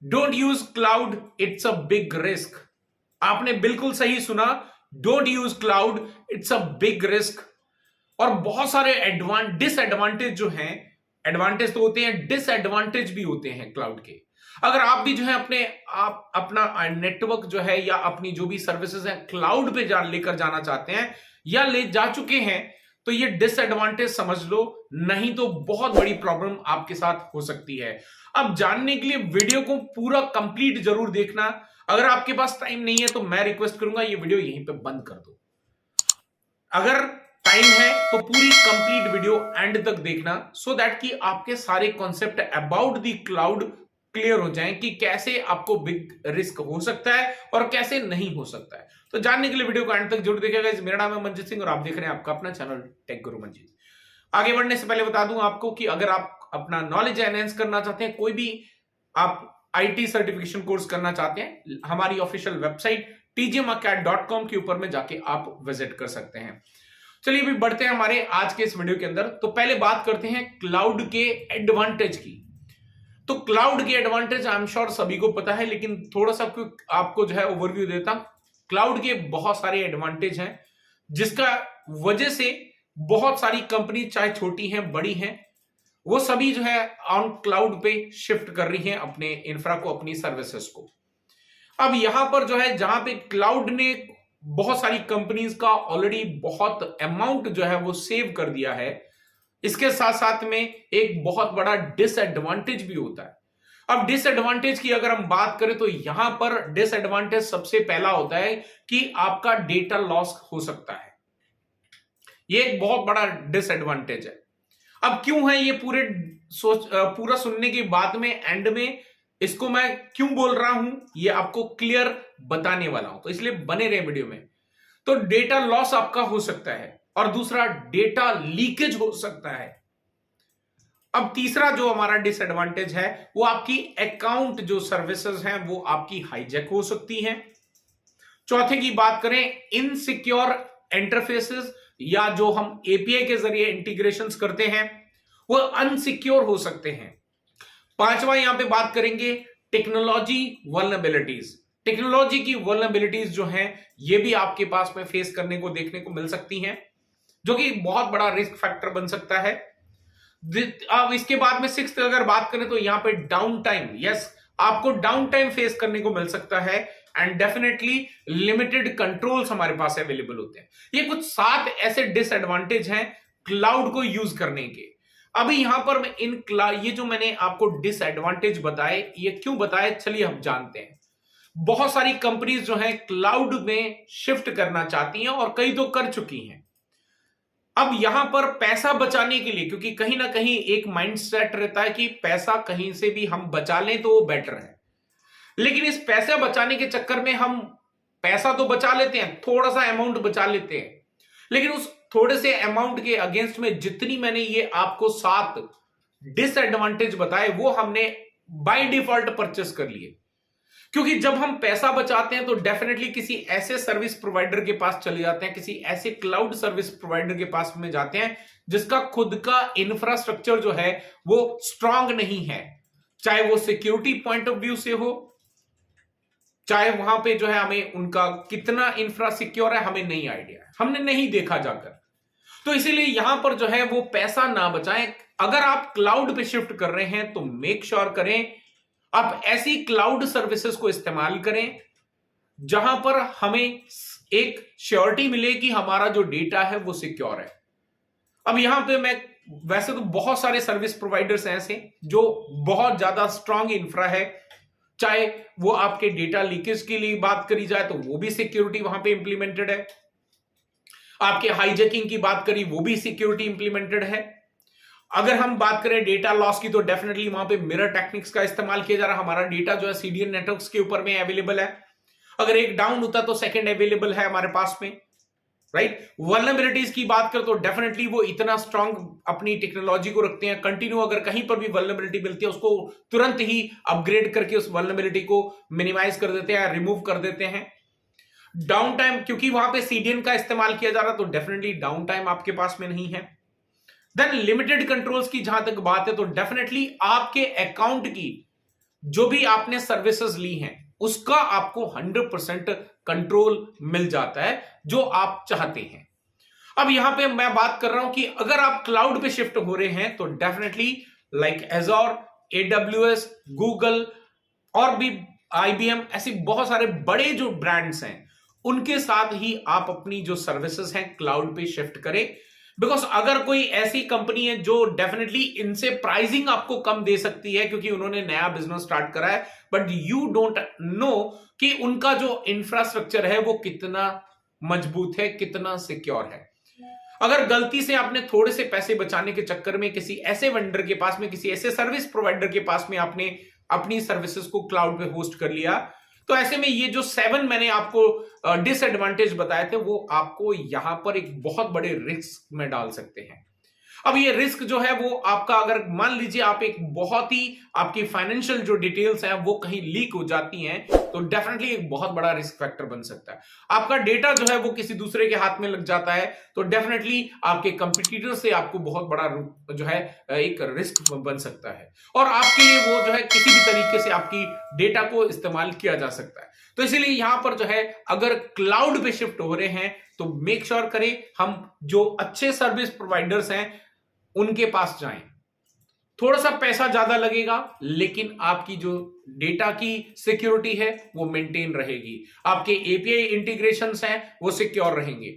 Don't use cloud, it's a big risk. आपने बिल्कुल सही सुना, don't use cloud, it's a big risk. और बहुत सारे डिसएडवांटेज जो हैं, एडवांटेज तो होते हैं, डिसएडवांटेज भी होते हैं क्लाउड के। अगर आप भी जो है आप अपना नेटवर्क जो है या अपनी जो भी सर्विसेज है क्लाउड पे लेकर जाना चाहते हैं या ले जा चुके हैं, तो ये डिसएडवांटेज समझ लो, नहीं तो बहुत बड़ी प्रॉब्लम आपके साथ हो सकती है। अब जानने के लिए वीडियो को पूरा कंप्लीट जरूर देखना। अगर आपके पास टाइम नहीं है तो मैं रिक्वेस्ट करूंगा ये वीडियो यहीं पे बंद कर दो। अगर टाइम है तो पूरी कंप्लीट वीडियो एंड तक देखना, सो दैट कि आपके सारे concept about the cloud clear हो जाएं कि कैसे आपको बिग रिस्क हो सकता है और कैसे नहीं हो सकता है। तो जानने के लिए वीडियो को एंड तक जरूर देखिएगा। मेरा नाम है मंजीत सिंह और आप देख रहे हैं आपका अपना चैनल टेक गुरु मंजीत। आगे बढ़ने से पहले बता दूं आपको कि अगर आप अपना नॉलेज एनहेंस करना चाहते हैं, कोई भी आप आईटी सर्टिफिकेशन कोर्स करना चाहते हैं, हमारी ऑफिशियल वेबसाइट tgmacad.com के ऊपर में जाके आप विजिट कर सकते हैं। चलिए अभी बढ़ते हैं हमारे आज के इस वीडियो के अंदर। तो पहले बात करते हैं क्लाउड के एडवांटेज की। तो क्लाउड के एडवांटेज आई एम श्योर सभी को पता है, लेकिन थोड़ा सा आपको जो है ओवरव्यू देता हूं। क्लाउड के बहुत सारे एडवांटेज हैं, जिसका वजह से बहुत सारी कंपनी, चाहे छोटी हैं बड़ी हैं, वो सभी जो है ऑन क्लाउड पे शिफ्ट कर रही हैं अपने इंफ्रा को, अपनी सर्विसेज को। अब यहां पर जो है, जहां पे क्लाउड ने बहुत सारी कंपनीज का ऑलरेडी बहुत अमाउंट जो है वो सेव कर दिया है, इसके साथ साथ में एक बहुत बड़ा डिसएडवांटेज भी होता है। अब डिसएडवांटेज की अगर हम बात करें तो यहां पर डिसएडवांटेज सबसे पहला होता है कि आपका डेटा लॉस हो सकता है। यह एक बहुत बड़ा डिसएडवांटेज है। अब क्यों है ये पूरा सुनने के बाद में एंड में इसको मैं क्यों बोल रहा हूं, ये आपको क्लियर बताने वाला हूं, तो इसलिए बने रहे वीडियो में। तो डेटा लॉस आपका हो सकता है और दूसरा डेटा लीकेज हो सकता है। अब तीसरा जो हमारा डिसएडवांटेज है वो आपकी अकाउंट जो सर्विसेज हैं वो आपकी हाईजैक हो सकती हैं। चौथे की बात करें, इनसिक्योर इंटरफेसेस या जो हम एपीआई के जरिए इंटीग्रेशंस करते हैं वो अनसिक्योर हो सकते हैं। पांचवा यहां पे बात करेंगे टेक्नोलॉजी वल्नरेबिलिटीज। टेक्नोलॉजी की वल्नरेबिलिटीज जो हैं ये भी आपके पास में फेस करने को देखने को मिल सकती हैं, जो कि बहुत बड़ा रिस्क फैक्टर बन सकता है। अब इसके बाद में सिक्स्थ अगर बात करें तो यहां पे डाउन टाइम, यस, आपको डाउन टाइम फेस करने को मिल सकता है एंड डेफिनेटली लिमिटेड कंट्रोल्स हमारे पास अवेलेबल होते हैं। ये कुछ 7 ऐसे डिसएडवांटेज हैं क्लाउड को यूज करने के। अभी यहां पर मैं ये जो मैंने आपको डिसएडवांटेज बताए, ये क्यों बताए, चलिए हम जानते हैं। बहुत सारी कंपनीज जो हैं क्लाउड में शिफ्ट करना चाहती हैं और कई तो कर चुकी हैं। अब यहां पर पैसा बचाने के लिए, क्योंकि कहीं ना कहीं एक माइंडसेट रहता है कि पैसा कहीं से भी हम बचा लें तो वो बेटर है, लेकिन इस पैसा बचाने के चक्कर में हम पैसा तो बचा लेते हैं, थोड़ा सा अमाउंट बचा लेते हैं, लेकिन उस थोड़े से अमाउंट के अगेंस्ट में जितनी मैंने ये आपको 7 डिसएडवांटेज बताए वो हमने बाय डिफॉल्ट परचेस कर लिए। क्योंकि जब हम पैसा बचाते हैं तो डेफिनेटली किसी ऐसे सर्विस प्रोवाइडर के पास चले जाते हैं, किसी ऐसे क्लाउड सर्विस प्रोवाइडर के पास में जाते हैं जिसका खुद का इंफ्रास्ट्रक्चर जो है वो स्ट्रांग नहीं है, चाहे वो सिक्योरिटी पॉइंट ऑफ व्यू से हो, चाहे वहां पे जो है हमें उनका कितना इंफ्रा सिक्योर है हमें नहीं आइडिया है, हमने नहीं देखा जाकर। तो इसीलिए यहां पर जो है वो पैसा ना बचाएं। अगर आप क्लाउड पे शिफ्ट कर रहे हैं तो मेक श्योर करें आप ऐसी क्लाउड सर्विसेज को इस्तेमाल करें जहां पर हमें एक श्योरिटी मिले कि हमारा जो डेटा है वो सिक्योर है। अब यहां पे मैं वैसे तो बहुत सारे सर्विस प्रोवाइडर्स ऐसे जो बहुत ज्यादा स्ट्रांग इंफ्रा है, चाहे वो आपके डेटा लीकेज के लिए बात करी जाए तो वो भी सिक्योरिटी वहां पे इंप्लीमेंटेड है, आपके हाईजैकिंग की बात करी वो भी सिक्योरिटी इंप्लीमेंटेड है। अगर हम बात करें डेटा लॉस की तो डेफिनेटली वहां पे मिरर टेक्निक्स का इस्तेमाल किया जा रहा है। हमारा डेटा जो है सीडीएन नेटवर्क्स के ऊपर में अवेलेबल है, अगर एक डाउन होता तो सेकंड अवेलेबल है हमारे पास में, राइट। वल्नरेबिलिटीज की बात करें तो डेफिनेटली वो इतना स्ट्रांग अपनी टेक्नोलॉजी को रखते हैं, कंटिन्यू अगर कहीं पर भी वल्नरेबिलिटी मिलती है उसको तुरंत ही अपग्रेड करके उस वल्नरेबिलिटी को मिनिमाइज कर देते हैं, रिमूव कर देते हैं। डाउन टाइम, क्योंकि वहां पे सीडीएन का इस्तेमाल किया जा रहा है तो डेफिनेटली डाउन टाइम आपके पास में नहीं है। देन लिमिटेड कंट्रोल्स की जहां तक बात है तो डेफिनेटली आपके अकाउंट की जो भी आपने सर्विसेज ली हैं उसका आपको 100% कंट्रोल मिल जाता है जो आप चाहते हैं। अब यहां पे मैं बात कर रहा हूं कि अगर आप क्लाउड पे शिफ्ट हो रहे हैं तो डेफिनेटली लाइक एजोर, AWS, गूगल और भी IBM, ऐसे बहुत सारे बड़े जो ब्रांड्स हैं उनके साथ ही आप अपनी जो सर्विसेज हैं क्लाउड पे शिफ्ट करें। बिकॉज अगर कोई ऐसी कंपनी है जो डेफिनेटली इनसे प्राइसिंग आपको कम दे सकती है क्योंकि उन्होंने नया बिजनेस स्टार्ट करा है, बट यू डोंट नो कि उनका जो इंफ्रास्ट्रक्चर है वो कितना मजबूत है, कितना सिक्योर है। अगर गलती से आपने थोड़े से पैसे बचाने के चक्कर में किसी ऐसे वेंडर के पास में, किसी ऐसे सर्विस प्रोवाइडर के पास में आपने अपनी सर्विसेज को क्लाउड पे होस्ट कर लिया, तो ऐसे में ये जो 7 मैंने आपको डिसएडवांटेज बताए थे वो आपको यहां पर एक बहुत बड़े रिस्क में डाल सकते हैं। अब ये रिस्क जो है वो आपका, अगर मान लीजिए आप एक बहुत ही आपकी फाइनेंशियल जो डिटेल्स हैं वो कहीं लीक हो जाती हैं तो डेफिनेटली एक बहुत बड़ा रिस्क फैक्टर बन सकता है। आपका डेटा जो है वो किसी दूसरे के हाथ में लग जाता है तो डेफिनेटली आपके कंपटीटर से आपको बहुत बड़ा जो है एक रिस्क बन सकता है और आपके लिए वो जो है किसी भी तरीके से आपकी डेटा को इस्तेमाल किया जा सकता है। तो इसीलिए यहां पर जो है अगर क्लाउड पे शिफ्ट हो रहे हैं तो मेक श्योर करें हम जो अच्छे सर्विस प्रोवाइडर्स हैं उनके पास जाएं। थोड़ा सा पैसा ज्यादा लगेगा लेकिन आपकी जो डेटा की सिक्योरिटी है वो मेंटेन रहेगी, आपके API इंटीग्रेशंस हैं वो सिक्योर रहेंगे।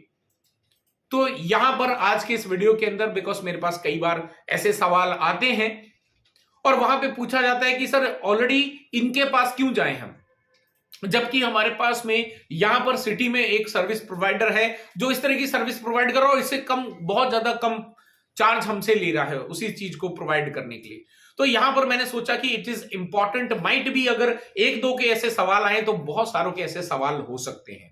तो यहां पर आज के इस वीडियो के अंदर, बिकॉज मेरे पास कई बार ऐसे सवाल आते हैं और वहां पे पूछा जाता है कि सर ऑलरेडी इनके पास क्यों जाएं हम, जबकि हमारे पास में यहां पर सिटी में एक सर्विस प्रोवाइडर है जो इस तरह की सर्विस प्रोवाइड कर रहा है और इससे कम, बहुत ज्यादा कम चार्ज हमसे ले रहा है उसी चीज को प्रोवाइड करने के लिए। तो यहां पर मैंने सोचा कि इट इज इंपॉर्टेंट, माइट भी अगर एक दो के ऐसे सवाल आए तो बहुत सारों के ऐसे सवाल हो सकते हैं।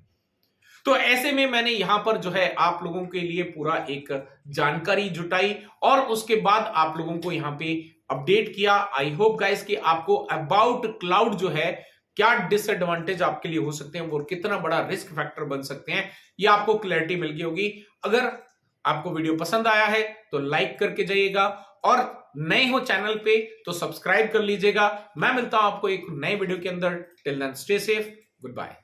तो ऐसे में मैंने यहां पर जो है आप लोगों के लिए पूरा एक जानकारी जुटाई और उसके बाद आप लोगों को यहां पे अपडेट किया। आई होप गाइस कि आपको अबाउट क्लाउड जो है क्या डिसएडवांटेज आपके लिए हो सकते हैं और कितना बड़ा रिस्क फैक्टर बन सकते हैं ये आपको क्लैरिटी मिल गई होगी। अगर आपको वीडियो पसंद आया है तो लाइक करके जाइएगा और नए हो चैनल पे तो सब्सक्राइब कर लीजिएगा। मैं मिलता हूं आपको एक नए वीडियो के अंदर। Till then stay safe, good bye.